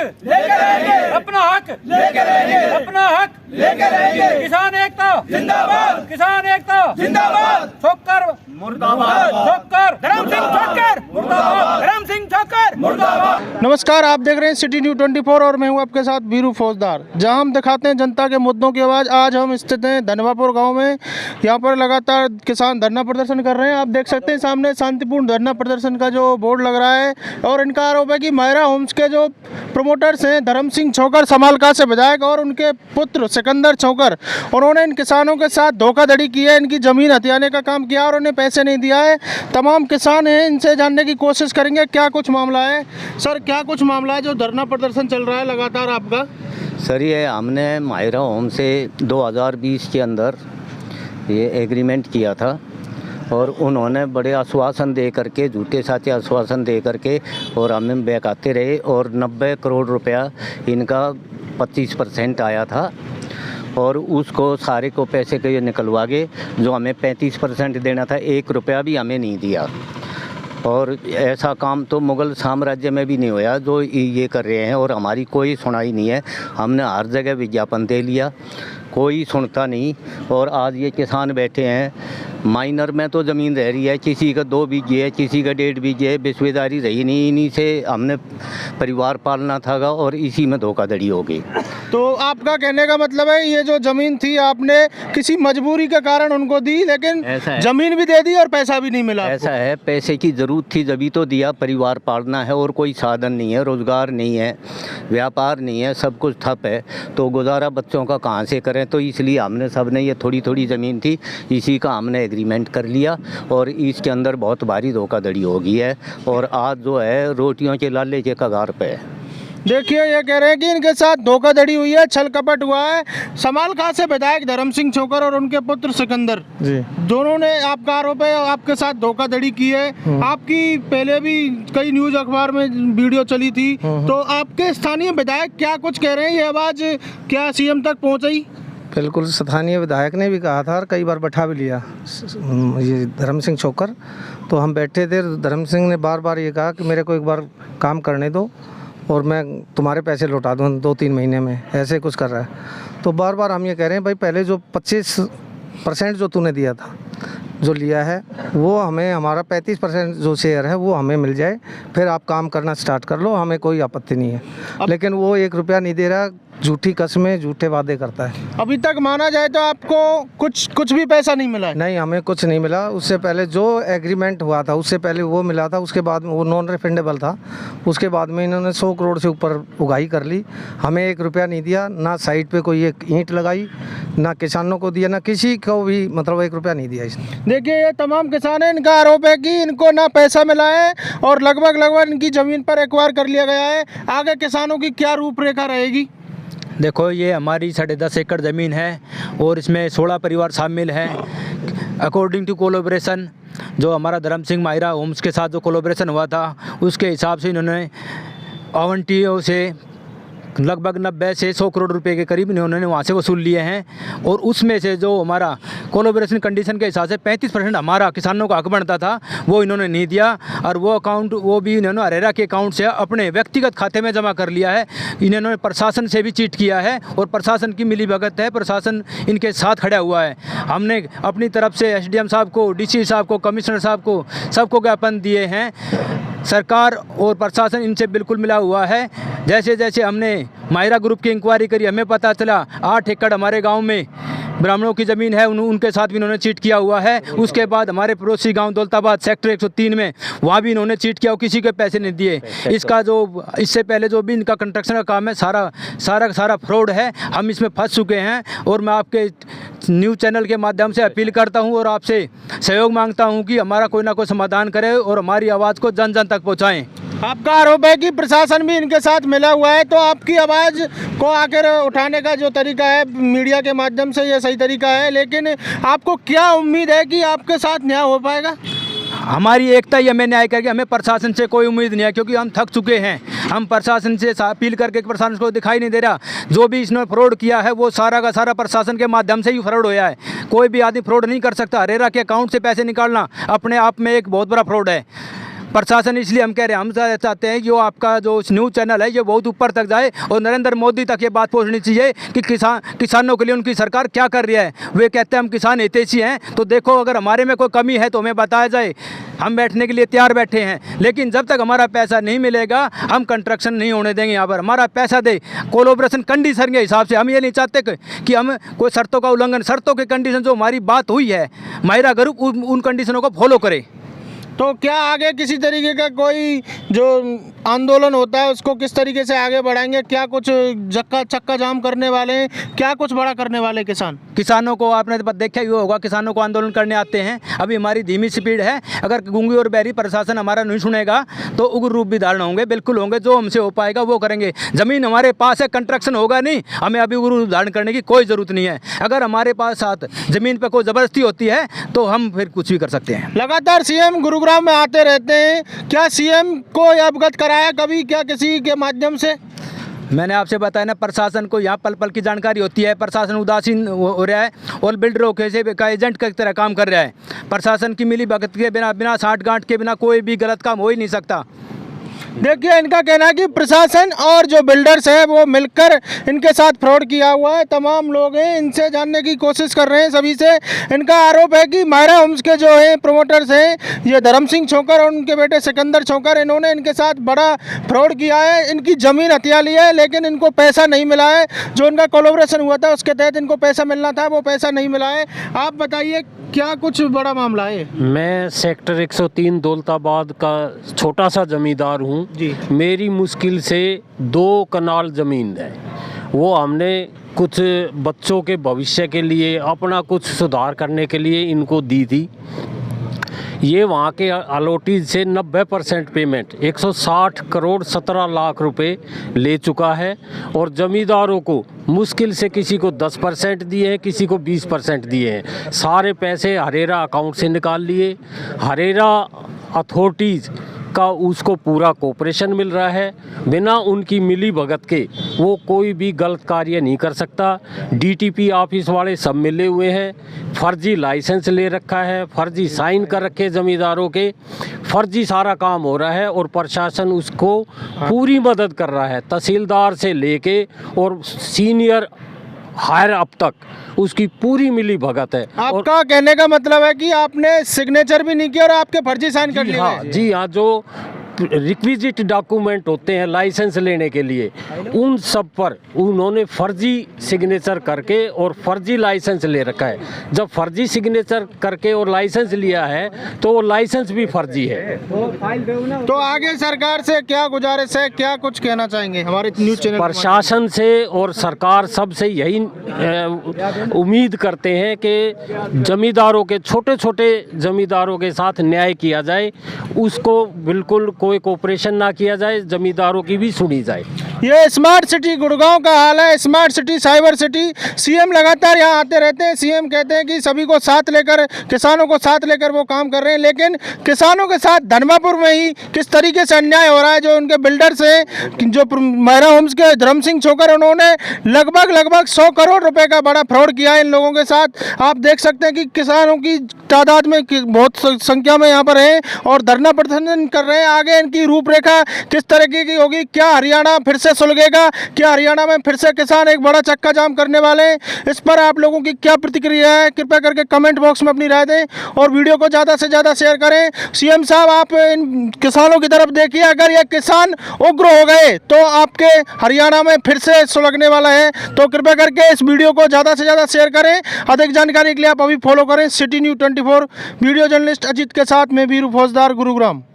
लेके रहेंगे, अपना हक लेके रहेंगे, अपना हक लेके रहेंगे। किसान एकता जिंदाबाद, किसान एकता जिंदाबाद। ठोकर मुर्दाबाद, ठोकर धर्म सिंह ठोकर मुर्दाबाद, धर्म सिंह ठोकर मुर्दाबाद। नमस्कार, आप देख रहे हैं सिटी न्यूज़ 24 और मैं हूं आपके साथ वीरू फौजदार, जहां हम दिखाते हैं जनता के मुद्दों की आवाज़। आज हम स्थित हैं धनवापुर गांव में। यहां पर लगातार किसान धरना प्रदर्शन कर रहे हैं। आप देख सकते हैं सामने शांतिपूर्ण धरना प्रदर्शन का जो बोर्ड लग रहा है, और इनका आरोप है कि मायरा होम्स के जो प्रमोटर्स हैं धर्म सिंह छोकर, समालका से विधायक, और उनके पुत्र सिकंदर छोकर, उन्होंने इन किसानों के साथ धोखाधड़ी की है, इनकी ज़मीन हथियाने का काम किया और उन्हें पैसे नहीं दिया है। तमाम किसान हैं, इनसे जानने की कोशिश करेंगे क्या कुछ मामला है। सर, क्या कुछ मामला है जो धरना प्रदर्शन चल रहा है लगातार आपका? सर, ये हमने मायरा होम से 2020 के अंदर ये एग्रीमेंट किया था, और उन्होंने बड़े आश्वासन दे करके, झूठे साचे आश्वासन दे करके, और हमें बहकाते रहे, और 90 करोड़ रुपया इनका 25% आया था, और उसको सारे को पैसे के निकलवा के जो हमें 35% देना था, 1 रुपया भी हमें नहीं दिया। और ऐसा काम तो मुग़ल साम्राज्य में भी नहीं हुआ जो ये कर रहे हैं, और हमारी कोई सुनाई नहीं है। हमने हर जगह विज्ञापन दे लिया, कोई सुनता नहीं। और आज ये किसान बैठे हैं, माइनर में तो ज़मीन रह रही है, किसी का 2 बीघे है, किसी का 1.5 बीघे है, बेसवेदारी रही नहीं। इन्हीं से हमने परिवार पालना था, और इसी में धोखाधड़ी हो गई। तो आपका कहने का मतलब है ये जो ज़मीन थी आपने किसी मजबूरी के कारण उनको दी, लेकिन ज़मीन भी दे दी और पैसा भी नहीं मिला? ऐसा है, पैसे की ज़रूरत थी जभी तो दिया। परिवार पालना है और कोई साधन नहीं है, रोज़गार नहीं है, व्यापार नहीं है, सब कुछ ठप है, तो गुजारा बच्चों का कहाँ से करें। तो इसलिए हमने सब ने, ये थोड़ी थोड़ी ज़मीन थी, इसी का हमने एग्रीमेंट कर लिया, और इसके अंदर बहुत भारी धोखाधड़ी हो गई है, और आज जो है रोटियों के लाले के कगार पे है। देखिए, ये कह रहे हैं कि इनके साथ धोखाधड़ी हुई है, छल कपट हुआ है। समालका से विधायक धर्म सिंह छोकर और उनके पुत्र सिकंदर जी, दोनों ने, आपका आरोप है, आपके साथ धोखाधड़ी की है। आपकी पहले भी कई न्यूज अखबार में वीडियो चली थी, तो आपके स्थानीय विधायक क्या कुछ कह रहे हैं? ये आवाज़ क्या सीएम तक पहुँची? बिल्कुल, स्थानीय विधायक ने भी कहा था और कई बार बैठा भी लिया ये धर्म सिंह छोकर। तो हम बैठे थे, धर्म सिंह ने बार बार ये कहा कि मेरे को एक बार काम करने दो और मैं तुम्हारे पैसे लौटा दूँ 2-3 महीने में, ऐसे कुछ कर रहा है। तो बार बार हम ये कह रहे हैं, भाई पहले जो 25% जो तूने दिया था, जो लिया है, वो हमें, हमारा 35% जो शेयर है वो हमें मिल जाए, फिर आप काम करना स्टार्ट कर लो, हमें कोई आपत्ति नहीं है। लेकिन वो 1 रुपया नहीं दे रहा, झूठी कस्में, झूठे वादे करता है। अभी तक माना जाए तो आपको कुछ भी पैसा नहीं मिला है? नहीं, हमें कुछ नहीं मिला। उससे पहले जो एग्रीमेंट हुआ था उससे पहले वो मिला था, उसके बाद वो नॉन रिफंडेबल था। उसके बाद में इन्होंने 100 करोड़ से ऊपर उगाही कर ली, हमें 1 रुपया नहीं दिया, ना साइड पे कोई एक ईंट लगाई, ना किसानों को दिया, ना किसी को भी, मतलब 1 रुपया नहीं दिया इसने। देखिए, ये तमाम किसान हैं, इनका आरोप है कि इनको ना पैसा मिला है और लगभग इनकी ज़मीन पर एक्वायर कर लिया गया है। आगे किसानों की क्या रूपरेखा रहेगी? देखो, ये हमारी 10.5 एकड़ ज़मीन है, और इसमें 16 परिवार शामिल हैं। अकॉर्डिंग टू कोलैबोरेशन, जो हमारा धर्म सिंह मायरा होम्स के साथ जो कोलैबोरेशन हुआ था, उसके हिसाब से इन्होंने आवंटियों से लगभग 90 से 100 करोड़ रुपए के करीब इन्होंने वहाँ से वसूल लिए हैं। और उसमें से जो हमारा कोलैबोरेशन कंडीशन के हिसाब से 35% हमारा किसानों का हक बनता था, वो इन्होंने नहीं दिया, और वो अकाउंट, वो भी इन्होंने अरेरा के अकाउंट से अपने व्यक्तिगत खाते में जमा कर लिया है। इन्होंने प्रशासन से भी चीट किया है, और प्रशासन की मिलीभगत है, प्रशासन इनके साथ खड़ा हुआ है। हमने अपनी तरफ से एसडीएम साहब को, डीसी साहब को, कमिश्नर साहब को, सबको ज्ञापन दिए हैं। सरकार और प्रशासन इनसे बिल्कुल मिला हुआ है। जैसे जैसे हमने मायरा ग्रुप की इंक्वायरी करी, हमें पता चला 8 एकड़ हमारे गांव में ब्राह्मणों की ज़मीन है, उनके साथ भी इन्होंने चीट किया हुआ है। उसके बाद हमारे पड़ोसी गांव दौलताबाद सेक्टर 103 में, वहाँ भी इन्होंने चीट किया और किसी के पैसे नहीं दिए। इसका जो इससे पहले जो भी इनका कंस्ट्रक्शन का काम है, सारा फ्रॉड है। हम इसमें फंस चुके हैं, और मैं आपके न्यूज़ चैनल के माध्यम से अपील करता हूँ और आपसे सहयोग मांगता हूँ कि हमारा कोई ना कोई समाधान करे और हमारी आवाज़ को जन जन तक पहुँचाएँ। आपका आरोप है कि प्रशासन भी इनके साथ मिला हुआ है, तो आपकी आवाज़ को आकर उठाने का जो तरीका है मीडिया के माध्यम से, ये सही तरीका है, लेकिन आपको क्या उम्मीद है कि आपके साथ न्याय हो पाएगा? हमारी एकता ही हमें न्याय करके, हमें प्रशासन से कोई उम्मीद नहीं है, क्योंकि हम थक चुके हैं। हम प्रशासन से अपील करके प्रशासन को दिखाई नहीं दे रहा। जो भी इसने फ्रॉड किया है वो सारा का सारा प्रशासन के माध्यम से ही फ्रॉड होया है। कोई भी आदमी फ्रॉड नहीं कर सकता। अरेरा के अकाउंट से पैसे निकालना अपने आप में एक बहुत बड़ा फ्रॉड है। प्रशासन इसलिए हम कह रहे हैं, हम चाहते हैं कि वो आपका जो न्यूज़ चैनल है ये बहुत ऊपर तक जाए और नरेंद्र मोदी तक ये बात पहुंचनी चाहिए कि किसानों के लिए उनकी सरकार क्या कर रही है। वे कहते हैं हम किसान हितैषी हैं, तो देखो अगर हमारे में कोई कमी है तो हमें बताया जाए, हम बैठने के लिए तैयार बैठे हैं। लेकिन जब तक हमारा पैसा नहीं मिलेगा हम कंस्ट्रक्शन नहीं होने देंगे। यहाँ पर हमारा पैसा दे, कोलैबोरेशन कंडीशन के हिसाब से। हम ये नहीं चाहते कि हम कोई शर्तों का उल्लंघन, शर्तों की कंडीशन जो हमारी बात हुई है माहिरा ग्रुप उन कंडीशनों को फॉलो करे। तो क्या आगे किसी तरीके का कोई जो आंदोलन होता है उसको किस तरीके से आगे बढ़ाएंगे? क्या कुछ चक्का जाम करने वाले हैं? क्या कुछ बड़ा करने वाले किसानों को आपने देखा ही होगा, किसानों को आंदोलन करने आते हैं। अभी हमारी धीमी स्पीड है, अगर गूंगी और बहरी प्रशासन हमारा नहीं सुनेगा तो उग्र रूप भी धारण होंगे, बिल्कुल होंगे। जो हमसे हो पाएगा वो करेंगे। ज़मीन हमारे पास है, कंस्ट्रक्शन होगा नहीं, हमें अभी उग्र रूप धारण करने की कोई ज़रूरत नहीं है। अगर हमारे पास साथ ज़मीन पर कोई ज़बरदस्ती होती है तो हम फिर कुछ भी कर सकते हैं। लगातार सीएम गुरुग्राम में आते रहते हैं, क्या सीएम को अवगत कराया कभी, क्या किसी के माध्यम से? मैंने आपसे बताया ना, प्रशासन को यहाँ पल पल की जानकारी होती है। प्रशासन उदासीन हो रहा है और बिल्डरों के से का एजेंट की तरह काम कर रहा है। प्रशासन की मिली भगत के बिना साठगांठ के बिना कोई भी गलत काम हो ही नहीं सकता। देखिए, इनका कहना है कि प्रशासन और जो बिल्डर्स हैं वो मिलकर इनके साथ फ्रॉड किया हुआ है। तमाम लोग हैं, इनसे जानने की कोशिश कर रहे हैं सभी से। इनका आरोप है कि माहिरा होम्स के जो हैं प्रमोटर्स हैं, ये धर्म सिंह छोकर और उनके बेटे सिकंदर छोकर, इन्होंने इनके साथ बड़ा फ्रॉड किया है। इनकी ज़मीन हथिया ली है लेकिन इनको पैसा नहीं मिला है। जो इनका कोलैबोरेशन हुआ था उसके तहत इनको पैसा मिलना था, वो पैसा नहीं मिला है। आप बताइए क्या कुछ बड़ा मामला है? मैं सेक्टर 103 दौलताबाद का छोटा सा जमींदार हूँ जी। मेरी मुश्किल से 2 कनाल ज़मीन है, वो हमने कुछ बच्चों के भविष्य के लिए, अपना कुछ सुधार करने के लिए इनको दी थी। ये वहाँ के अलॉटेड से 90% पेमेंट 160 करोड़ 17 लाख रुपए ले चुका है और ज़मींदारों को मुश्किल से किसी को 10% दिए हैं, किसी को 20% दिए हैं। सारे पैसे हरेरा अकाउंट से निकाल लिए। हरेरा अथॉरिटीज़ का उसको पूरा कोऑपरेशन मिल रहा है। बिना उनकी मिली भगत के वो कोई भी गलत कार्य नहीं कर सकता। डीटीपी ऑफिस वाले सब मिले हुए हैं, फर्जी लाइसेंस ले रखा है, फर्जी साइन कर रखे ज़मींदारों के, फर्जी सारा काम हो रहा है और प्रशासन उसको पूरी मदद कर रहा है। तहसीलदार से लेके और सीनियर हायर अब तक उसकी पूरी मिली भगत है। आपका कहने का मतलब है कि आपने सिग्नेचर भी नहीं किया और आपके फर्जी साइन कर लिए? हाँ जी हाँ, जो रिक्विजिट डॉक्यूमेंट होते हैं लाइसेंस लेने के लिए, उन सब पर उन्होंने फर्जी सिग्नेचर करके और फर्जी लाइसेंस ले रखा है। जब फर्जी सिग्नेचर करके और लाइसेंस लिया है तो वो लाइसेंस भी फर्जी है। तो आगे सरकार से क्या गुजारिश है, क्या कुछ कहना चाहेंगे हमारे न्यूज़ चैनल? प्रशासन से और सरकार सब से यही उम्मीद करते हैं कि जमींदारों के, छोटे छोटे जमींदारों के साथ न्याय किया जाए, उसको बिल्कुल कोई कोऑपरेशन ना किया जाए, जमींदारों की भी सुनी जाए। ये स्मार्ट सिटी गुड़गांव का हाल है। Smart city, cyber city. CM लगातार यहाँ आते रहते हैं। सीएम कहते हैं कि सभी को साथ लेकर, किसानों को साथ लेकर वो काम कर रहे हैं, लेकिन किसानों के साथ धर्मापुर में ही किस तरीके से अन्याय हो रहा है। जो उनके बिल्डर्स हैं, जो माहिरा होम्स के धर्म सिंह छोकर, उन्होंने लगभग 100 करोड़ रुपए का बड़ा फ्रॉड किया है इन लोगों के साथ। आप देख सकते हैं कि किसानों की तादाद में बहुत संख्या में यहाँ पर है और धरना प्रदर्शन कर रहे हैं। आगे इनकी रूपरेखा किस तरीके की होगी? क्या हरियाणा फिर से सुलगेगा? क्या हरियाणा में फिर से किसान एक बड़ा चक्का जाम करने वाले हैं? इस पर आप लोगों की क्या प्रतिक्रिया है? कृपया करके कमेंट बॉक्स में अपनी राय दें और वीडियो को ज़्यादा से ज़्यादा शेयर करें। सीएम साहब, आप इन किसानों की तरफ देखिए। अगर ये किसान उग्र हो गए तो आपके हरियाणा में फिर से सुलगने वाला है। तो कृपया करके इस वीडियो को ज़्यादा से ज़्यादा शेयर करें। अधिक जानकारी के लिए आप अभी फॉलो करें city news 24। Video journalist Ajit के साथ मैं वीरू फौजदार, गुरुग्राम।